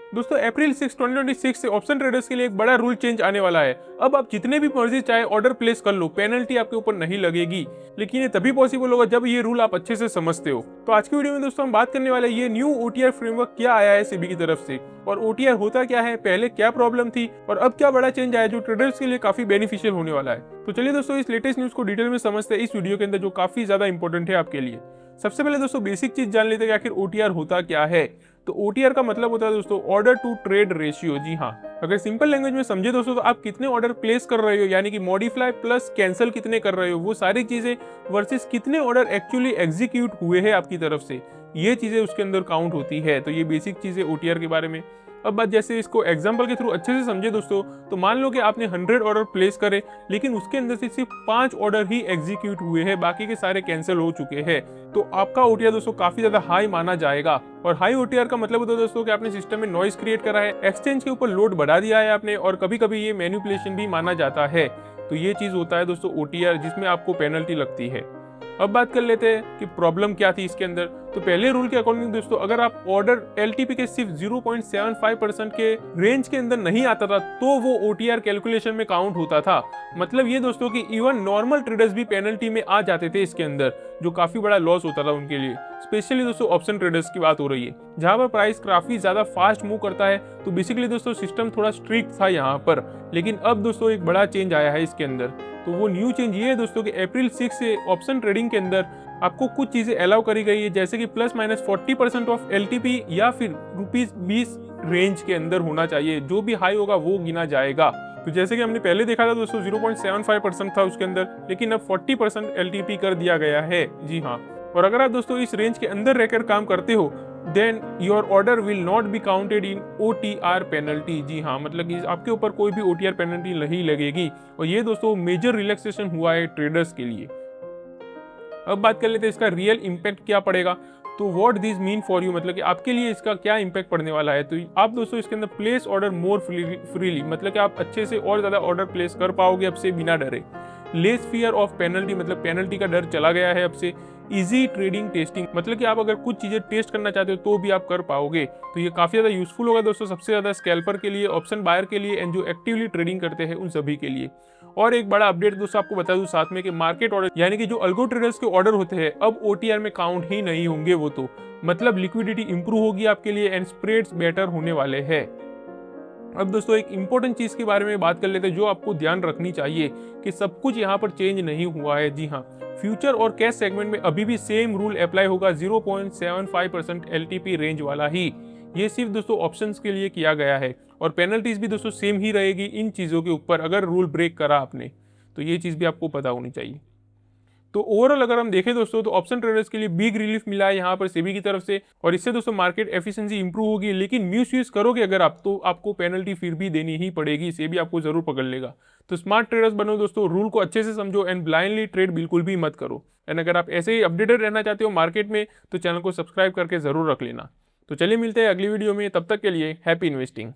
दोस्तों अप्रैल 6 2026 से option traders के लिए एक बड़ा रूल चेंज आने वाला है। अब आप जितने भी मर्जी चाहे ऑर्डर प्लेस कर लो, पेनल्टी आपके ऊपर नहीं लगेगी। लेकिन ये तभी पॉसिबल होगा जब ये रूल आप अच्छे से समझते हो। तो आज की वीडियो में दोस्तों हम बात करने वाले हैं ये न्यू ओटीआर फ्रेमवर्क क्या आया है सेबी की तरफ से, और ओटीआर होता क्या है, पहले क्या प्रॉब्लम थी और अब क्या बड़ा चेंज आया जो ट्रेडर्स के लिए काफी बेनिफिशियल होने वाला है। तो चलिए दोस्तों इस लेटेस्ट न्यूज को डिटेल में समझते हैं इस वीडियो के अंदर, जो काफी ज्यादा इंपॉर्टेंट है आपके लिए। सबसे पहले दोस्तों बेसिक चीज जान लेते हैं कि आखिर ओटीआर होता क्या है। तो ओटीआर का मतलब होता है दोस्तों ऑर्डर टू ट्रेड रेशियो। जी हाँ, अगर सिंपल लैंग्वेज में समझे दोस्तों तो आप कितने ऑर्डर प्लेस कर रहे हो, यानी कि मॉडिफाई प्लस कैंसिल कितने कर रहे हो, वो सारी चीजें वर्सेस कितने ऑर्डर एक्चुअली एग्जीक्यूट हुए हैं आपकी तरफ से, ये चीजें उसके अंदर काउंट होती है। तो ये बेसिक चीजें ओटीआर के बारे में। अब बात जैसे इसको एग्जाम्पल के थ्रू अच्छे से समझे दोस्तों, तो मान लो कि आपने 100 ऑर्डर प्लेस करे, लेकिन उसके अंदर से सिर्फ 5 ऑर्डर ही एग्जीक्यूट हुए हैं, बाकी के सारे कैंसिल हो चुके हैं। तो आपका ओटीआर दोस्तों काफी ज्यादा हाई माना जाएगा। और हाई ओटीआर का मतलब होता है दोस्तों कि आपने सिस्टम में नॉइज क्रिएट करा है, एक्सचेंज के ऊपर लोड बढ़ा दिया है आपने, और कभी कभी ये मैनिपुलेशन भी माना जाता है। तो ये चीज होता है दोस्तों ओटीआर, जिसमें आपको पेनल्टी लगती है। अब बात कर लेते हैं कि प्रॉब्लम क्या थी इसके अंदर। तो पहले रूल के अकॉर्डिंग दोस्तों, अगर आप ऑर्डर एलटीपी के सिर्फ 0.75% के रेंज के अंदर नहीं आता था, तो वो ओटीआर कैलकुलेशन में काउंट होता था। मतलब ये दोस्तों कि इवन नॉर्मल ट्रेडर्स भी पेनल्टी में आ जाते थे इसके अंदर, जो काफी बड़ा लॉस होता था उनके लिए। स्पेशली दोस्तों ऑप्शन ट्रेडर्स की बात हो रही है, जहां पर प्राइस काफी ज्यादा फास्ट मूव करता है। तो बेसिकली दोस्तों सिस्टम थोड़ा स्ट्रिक्ट था यहाँ पर, लेकिन अब दोस्तों एक बड़ा चेंज आया है इसके अंदर। तो वो न्यू चेंज ये है दोस्तों कि अप्रैल 6 से ऑप्शन ट्रेडिंग के अंदर आपको कुछ चीजें अलाउ करी गई है, जैसे कि ±40% ऑफ एलटीपी या फिर ₹20 रेंज के अंदर होना चाहिए। जो भी हाई होगा वो गिना जाएगा। तो जैसे कि हमने पहले देखा था दोस्तों 0.75% था उसके अंदर, लेकिन अब 40% एलटीपी कर दिया गया है। जी हाँ, और अगर आप दोस्तों इस रेंज के अंदर रहकर काम करते हो, then your order will not be counted in OTR penalty. जी हाँ, मतलब कि आपके ऊपर कोई भी ओटीआर पेनल्टी नहीं लगेगी। और ये दोस्तों मेजर रिलैक्सेशन हुआ है ट्रेडर्स के लिए। अब बात कर लेते हैं इसका रियल इम्पैक्ट क्या पड़ेगा। तो what this mean for you, मतलब कि आपके लिए इसका क्या इम्पैक्ट पड़ने वाला है। तो आप दोस्तों इसके अंदर प्लेस ऑर्डर मोर फ्रीली, मतलब कि आप अच्छे से और ज्यादा ऑर्डर प्लेस कर पाओगे अब से बिना डरे। लेस फियर ऑफ पेनल्टी, मतलब पेनल्टी का डर चला गया है अब से। इजी ट्रेडिंग टेस्टिंग, मतलब कि आप अगर कुछ चीजें टेस्ट करना चाहते हो तो भी आप कर पाओगे। तो ये काफी ज्यादा यूजफुल होगा दोस्तों, सबसे ज्यादा स्कैल्पर के लिए, ऑप्शन बायर के लिए, एंड जो एक्टिवली ट्रेडिंग करते हैं उन सभी के लिए। और एक बड़ा अपडेट दोस्तों आपको बता दूं साथ में कि मार्केट ऑर्डर, यानी कि जो अल्गो ट्रेडर्स के ऑर्डर होते हैं, अब ओटीआर में काउंट ही नहीं होंगे वो। तो मतलब लिक्विडिटी इंप्रूव होगी आपके लिए एंड स्प्रेड्स बेटर होने वाले हैं। अब दोस्तों एक इंपॉर्टेंट चीज के बारे में बात कर लेते हैं जो आपको ध्यान रखनी चाहिए, कि सब कुछ यहाँ पर चेंज नहीं हुआ है। जी हाँ, फ्यूचर और कैश सेगमेंट में अभी भी सेम रूल अप्लाई होगा, 0.75% एलटीपी रेंज वाला ही। ये सिर्फ दोस्तों ऑप्शंस के लिए किया गया है, और पेनल्टीज भी दोस्तों सेम ही रहेगी इन चीजों के ऊपर अगर रूल ब्रेक करा आपने। तो ये चीज भी आपको पता होनी चाहिए। तो ओवरऑल अगर हम देखें दोस्तों, तो ऑप्शन ट्रेडर्स के लिए बिग रिलीफ मिला है यहाँ पर सेबी की तरफ से, और इससे दोस्तों मार्केट एफिशिएंसी इंप्रूव होगी। लेकिन मिस यूज करोगे अगर आप, तो आपको पेनल्टी फिर भी देनी ही पड़ेगी, सेबी आपको जरूर पकड़ लेगा। तो स्मार्ट ट्रेडर्स बनो दोस्तों, रूल को अच्छे से समझो एंड ब्लाइंडली ट्रेड बिल्कुल भी मत करो। एंड अगर आप ऐसे ही अपडेटेड रहना चाहते हो मार्केट में, तो चैनल को सब्सक्राइब करके जरूर रख लेना। तो चलिए मिलते हैं अगली वीडियो में, तब तक के लिए हैप्पी इन्वेस्टिंग।